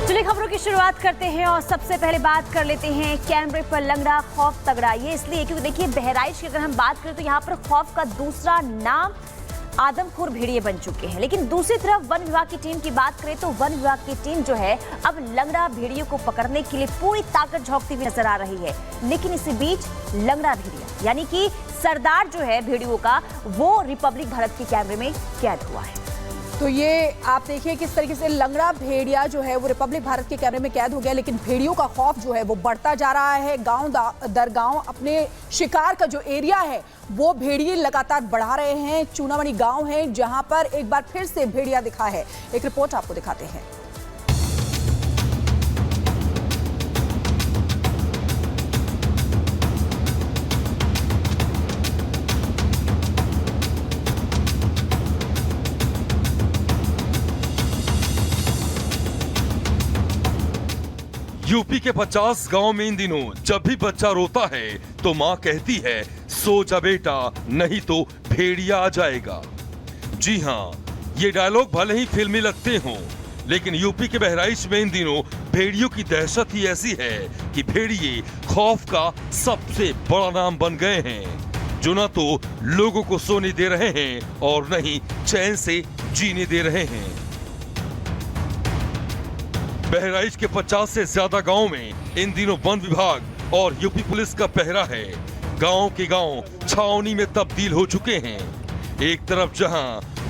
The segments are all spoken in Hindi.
चलिए खबरों की शुरुआत करते हैं और सबसे पहले बात कर लेते हैं कैमरे पर लंगड़ा खौफ तगड़ा। ये इसलिए क्योंकि देखिए बहराइच की अगर हम बात करें तो यहाँ पर खौफ का दूसरा नाम आदमखोर भेड़िए बन चुके हैं। लेकिन दूसरी तरफ वन विभाग की टीम की बात करें तो वन विभाग की टीम जो है अब लंगड़ा भेड़ियों को पकड़ने के लिए पूरी ताकत झोंकती हुई नजर आ रही है। लेकिन इसी बीच लंगड़ा भेड़िया यानी कि सरदार जो है भेड़ियों का वो रिपब्लिक भारत के कैमरे में कैद हुआ है। तो ये आप देखिए किस तरीके से लंगड़ा भेड़िया जो है वो रिपब्लिक भारत के कैमरे में कैद हो गया। लेकिन भेड़ियों का खौफ जो है वो बढ़ता जा रहा है। गांव दर गांव अपने शिकार का जो एरिया है वो भेड़िए लगातार बढ़ा रहे हैं। चूनामणि गांव है जहां पर एक बार फिर से भेड़िया दिखा है। एक रिपोर्ट आपको दिखाते हैं। यूपी के 50 गांव में इन दिनों जब भी बच्चा रोता है तो मां कहती है सो जा बेटा नहीं तो भेड़िया आ जाएगा। जी हां, ये डायलॉग भले ही फिल्मी लगते हों, लेकिन यूपी के बहराइच में इन दिनों भेड़ियों की दहशत ही ऐसी है कि भेड़िए खौफ का सबसे बड़ा नाम बन गए हैं, जो न तो लोगों को सोने दे रहे हैं और न ही चैन से जीने दे रहे हैं। बहराइच के 50 से ज्यादा गांव में इन दिनों वन विभाग और यूपी पुलिस का पहरा है। गांव के गांव छावनी में तब्दील हो चुके हैं। एक तरफ जहां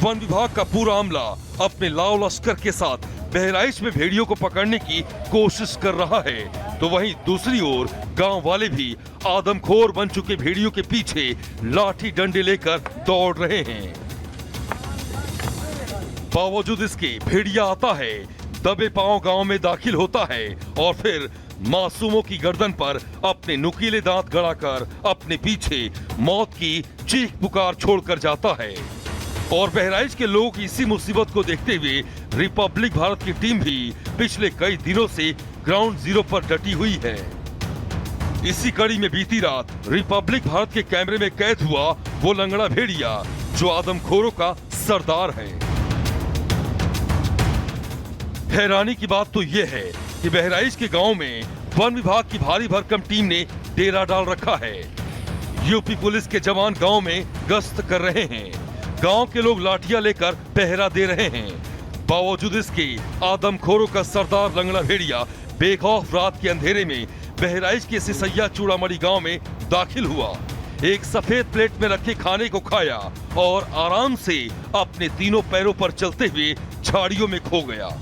वन विभाग का पूरा अमला अपने लाव लश्कर के साथ बहराइच में भेड़ियों को पकड़ने की कोशिश कर रहा है, तो वहीं दूसरी ओर गांव वाले भी आदमखोर बन चुके भेड़ियों के पीछे लाठी डंडे लेकर दौड़ रहे हैं। बावजूद इसके भेड़िया आता है, दबे पांव गांव में दाखिल होता है और फिर मासूमों की गर्दन पर अपने नुकीले दांत गड़ाकर अपने पीछे मौत की चीख पुकार छोड़कर जाता है। और बहराइच के लोग इसी मुसीबत को देखते हुए रिपब्लिक भारत की टीम भी पिछले कई दिनों से ग्राउंड जीरो पर डटी हुई है। इसी कड़ी में बीती रात रिपब्लिक भारत के कैमरे में कैद हुआ वो लंगड़ा भेड़िया जो आदमखोरों का सरदार है। हैरानी की बात तो यह है कि बहराइच के गांव में वन विभाग की भारी भरकम टीम ने डेरा डाल रखा है। यूपी पुलिस के जवान गांव में गश्त कर रहे हैं। गांव के लोग लाठियां लेकर पहरा दे रहे हैं। बावजूद इसके आदमखोरों का सरदार लंगड़ा भेड़िया बेखौफ रात के अंधेरे में बहराइच के सिसैया चूड़ामणि गांव में दाखिल हुआ। एक सफेद प्लेट में रखे खाने को खाया और आराम से अपने तीनों पैरों पर चलते हुए झाड़ियों में खो गया।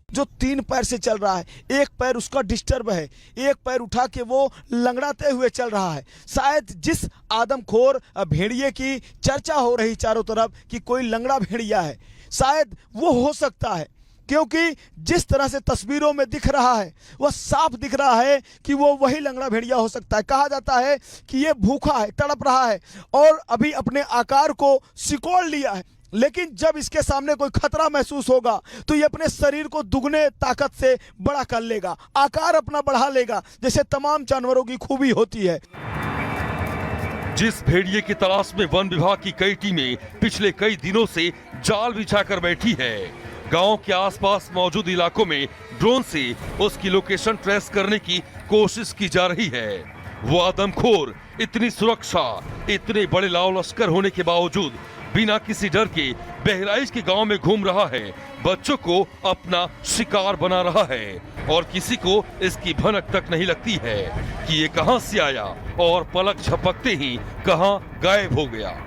जो 3 पैर से चल रहा है, एक पैर उसका डिस्टर्ब है, एक पैर उठा के वो लंगड़ाते हुए चल रहा है। शायद जिस आदमखोर भेड़िए की चर्चा हो रही चारों तरफ कि कोई लंगड़ा भेड़िया है, शायद वो हो सकता है, क्योंकि जिस तरह से तस्वीरों में दिख रहा है वह साफ दिख रहा है कि वो वही लंगड़ा भेड़िया हो सकता है। कहा जाता है कि ये भूखा है, तड़प रहा है और अभी अपने आकार को सिकोड़ लिया है, लेकिन जब इसके सामने कोई खतरा महसूस होगा तो ये अपने शरीर को दुगने ताकत से बड़ा कर लेगा, आकार अपना बढ़ा लेगा, जैसे तमाम जानवरों की खूबी होती है। जिस भेड़िए की तलाश में वन विभाग की कई टीमें पिछले कई दिनों से जाल बिछाकर बैठी है, गांव के आसपास मौजूद इलाकों में ड्रोन से उसकी लोकेशन ट्रेस करने की कोशिश की जा रही है। वो आदमखोर इतनी सुरक्षा, इतने बड़े लाव लश्कर होने के बावजूद बिना किसी डर के बहराइच के गांव में घूम रहा है, बच्चों को अपना शिकार बना रहा है और किसी को इसकी भनक तक नहीं लगती है कि ये कहां से आया और पलक झपकते ही कहां गायब हो गया।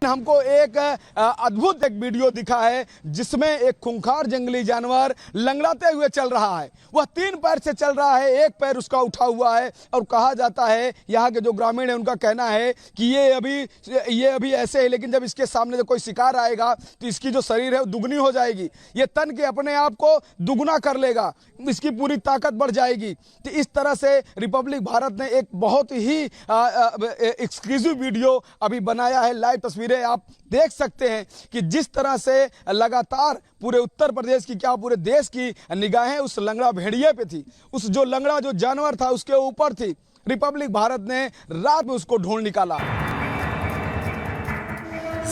हमको एक अद्भुत एक वीडियो दिखा है जिसमें एक खूंखार जंगली जानवर लंगड़ाते हुए चल रहा है। वह 3 पैर से चल रहा है, एक पैर उसका उठा हुआ है और कहा जाता है, यहाँ के जो ग्रामीण है उनका कहना है कि ये अभी ऐसे है, लेकिन जब इसके सामने से कोई शिकार आएगा तो इसकी जो शरीर है वो दुगनी हो जाएगी, ये तन के अपने आप को दुगना कर लेगा, इसकी पूरी ताकत बढ़ जाएगी। तो इस तरह से रिपब्लिक भारत ने एक बहुत ही एक्सक्लूसिव वीडियो अभी बनाया है। लाइव तस्वीरें आप देख सकते हैं कि जिस तरह से लगातार पूरे उत्तर प्रदेश की क्या पूरे देश की निगाहें उस लंगड़ा भेड़िए पे थी, उस जो लंगड़ा जो जानवर था उसके ऊपर थी। रिपब्लिक भारत ने रात में उसको ढूंढ निकाला।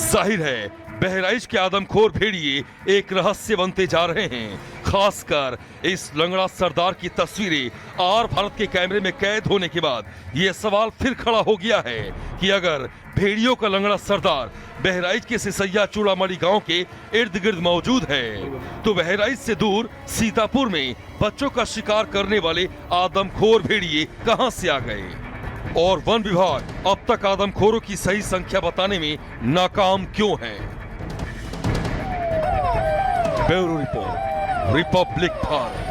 जाहिर है बहराइच के आदमखोर भेड़िए एक रहस्य बनते जा रहे हैं। खासकर इस लंगड़ा सरदार की तस्वीरें आर भारत के कैमरे में कैद होने के बाद यह सवाल फिर खड़ा हो गया है कि अगर भेड़ियों का लंगड़ा सरदार बहराइच के सिसैया चूड़ामणि गांव के इर्द गिर्द मौजूद है तो बहराइच से दूर सीतापुर में बच्चों का शिकार करने वाले आदमखोर भेड़िए कहां से आ गए और वन विभाग अब तक आदमखोरों की सही संख्या बताने में नाकाम क्यों है। Bureau report, Republic Bharat.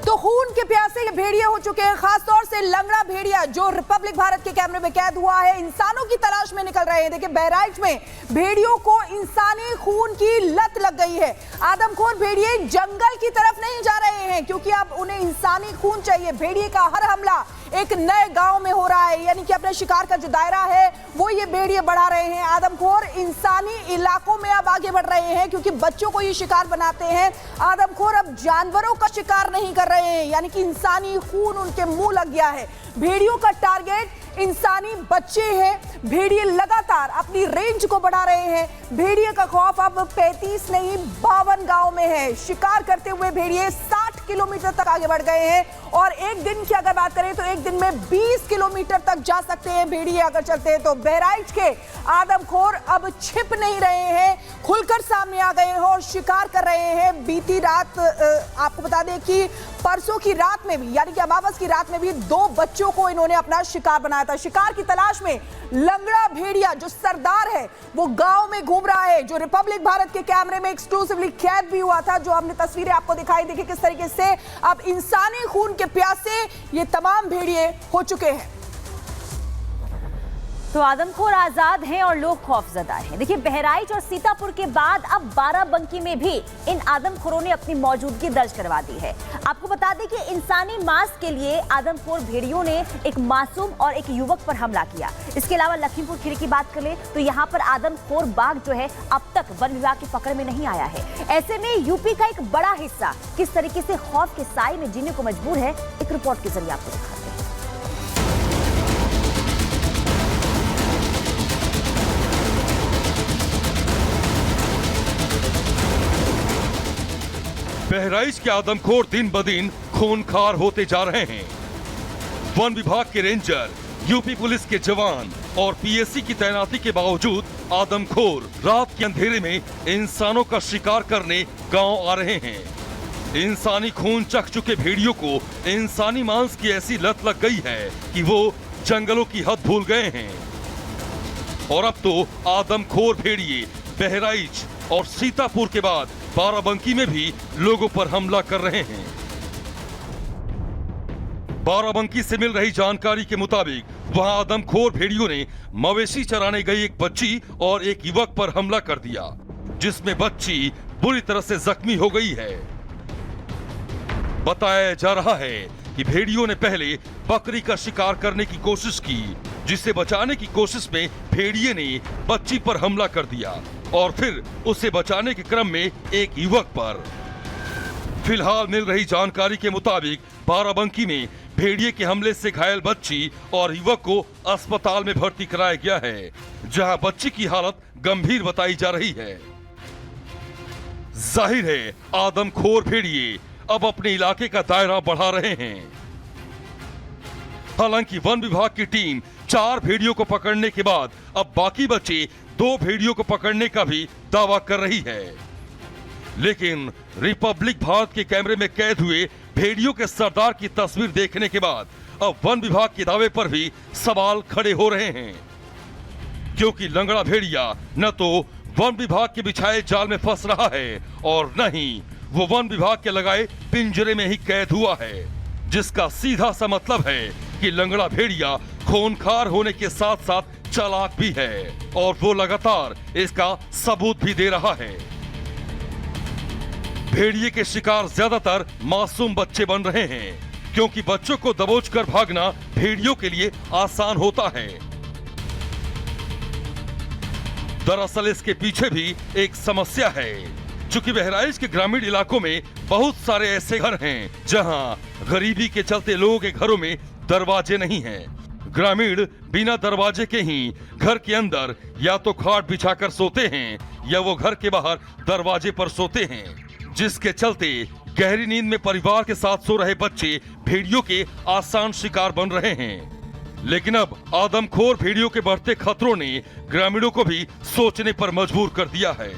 तो खून के प्यासे ये भेड़िए हो चुके हैं, खासतौर से लंगड़ा भेड़िया जो रिपब्लिक भारत के कैमरे में कैद हुआ है, इंसानों की तलाश में निकल रहे हैं। देखिए बहराइच में भेड़ियों को इंसानी खून की लत लग गई है। आदमखोर भेड़िए जंगल की तरफ नहीं जा रहे हैं क्योंकि अब उन्हें इंसानी खून चाहिए। भेड़िए का हर हमला एक नए गांव में हो रहा है, यानी कि अपने शिकार का जो दायरा है वो ये भेड़िए बढ़ा रहे हैं। आदमखोर इंसानी इलाकों में अब आगे बढ़ रहे हैं क्योंकि बच्चों को ये शिकार बनाते हैं। आदमखोर अब जानवरों का शिकार नहीं कर रहे हैं, यानी कि इंसानी खून उनके मुंह लग गया है। भेड़ियों का टारगेट इंसानी बच्चे हैं। भेड़िए लगातार अपनी रेंज को बढ़ा रहे हैं। भेड़िए का खौफ अब 35 नहीं 52 गांव में है। शिकार करते हुए भेड़िए 60 किलोमीटर तक आगे बढ़ गए हैं और एक दिन की अगर बात करें तो एक दिन में 20 किलोमीटर तक जा सकते हैं भेड़िए अगर चलते हैं। तो बहराइच के आदमखोर अब छिप नहीं रहे हैं, खुलकर सामने आ गए हैं और शिकार कर रहे हैं। बीती रात आपको बता दें कि परसों की रात में भी, यानी कि अमावस की रात में भी 2 बच्चों को इन्होंने अपना शिकार बनाया था। शिकार की तलाश में लंगड़ा भेड़िया जो सरदार है वो गांव में घूम रहा है, जो रिपब्लिक भारत के कैमरे में एक्सक्लूसिवली कैद भी हुआ था, जो हमने तस्वीरें आपको दिखाई। देखिए किस तरीके से अब इंसानी खून के प्यासे ये तमाम भेड़िए हो चुके हैं। तो आदमखोर आजाद हैं और लोग खौफजदा हैं। देखिए बहराइच और सीतापुर के बाद अब बाराबंकी में भी इन आदमखोरों ने अपनी मौजूदगी दर्ज करवा दी है। आपको बता दें कि इंसानी मांस के लिए आदमखोर भेड़ियों ने एक मासूम और एक युवक पर हमला किया। इसके अलावा लखीमपुर खीरी की बात करें तो यहाँ पर आदमखोर बाघ जो है अब तक वन विभाग की पकड़ में नहीं आया है। ऐसे में यूपी का एक बड़ा हिस्सा किस तरीके से खौफ के साए में जीने को मजबूर है, एक रिपोर्ट के जरिए आपको दिखाते हैं। बहराइच के आदमखोर दिन ब दिन खूनखार होते जा रहे हैं। वन विभाग के रेंजर, यूपी पुलिस के जवान और पीएससी की तैनाती के बावजूद आदमखोर रात के अंधेरे में इंसानों का शिकार करने गांव आ रहे हैं। इंसानी खून चख चुके भेड़ियों को इंसानी मांस की ऐसी लत लग गई है कि वो जंगलों की हद भूल गए हैं और अब तो आदमखोर भेड़िए बहराइच और सीतापुर के बाद बाराबंकी में भी लोगों पर हमला कर रहे हैं। बाराबंकी से मिल रही जानकारी के मुताबिक वहां आदमखोर भेड़ियों ने मवेशी चराने गई एक बच्ची और एक युवक पर हमला कर दिया, जिसमें बच्ची बुरी तरह से जख्मी हो गई है। बताया जा रहा है कि भेड़ियों ने पहले बकरी का शिकार करने की कोशिश की, जिसे बचाने की कोशिश में भेड़िए ने बच्ची पर हमला कर दिया और फिर उसे बचाने के क्रम में एक युवक पर। फिलहाल मिल रही जानकारी के मुताबिक बाराबंकी में भेड़िए के हमले से घायल बच्ची और युवक को अस्पताल में भर्ती कराया गया है, जहां बच्ची की हालत गंभीर बताई जा रही है। जाहिर है आदमखोर भेड़िए अब अपने इलाके का दायरा बढ़ा रहे हैं। हालांकि वन विभाग की टीम 4 भेड़ियों को पकड़ने के बाद अब बाकी बचे 2 भेड़ियों को पकड़ने का भी दावा कर रही है। लेकिन रिपब्लिक भारत के कैमरे में कैद हुए भेड़ियों के सरदार की तस्वीर देखने के बाद अब वन विभाग के दावे पर भी सवाल खड़े हो रहे हैं, क्योंकि लंगड़ा भेड़िया न तो वन विभाग के बिछाए जाल में फंस रहा है और न ही वो वन विभाग के लगाए पिंजरे में ही कैद हुआ है, जिसका सीधा सा मतलब है कि लंगड़ा भेड़िया खूनखार होने के साथ साथ चालाक भी है और वो लगातार इसका सबूत भी दे रहा है। भेड़िए के शिकार ज्यादातर मासूम बच्चे बन रहे हैं, क्योंकि बच्चों को दबोचकर भागना भेड़ियों के लिए आसान होता है। दरअसल इसके पीछे भी एक समस्या है, चूंकि बहराइच के ग्रामीण इलाकों में बहुत सारे ऐसे घर हैं जहां गरीबी के चलते लोगों के घरों में दरवाजे नहीं हैं। ग्रामीण बिना दरवाजे के ही घर के अंदर या तो खाट बिछाकर सोते हैं या वो घर के बाहर दरवाजे पर सोते हैं, जिसके चलते गहरी नींद में परिवार के साथ सो रहे बच्चे भेड़ियों के आसान शिकार बन रहे हैं। लेकिन अब आदमखोर भेड़ियों के बढ़ते खतरों ने ग्रामीणों को भी सोचने पर मजबूर कर दिया है।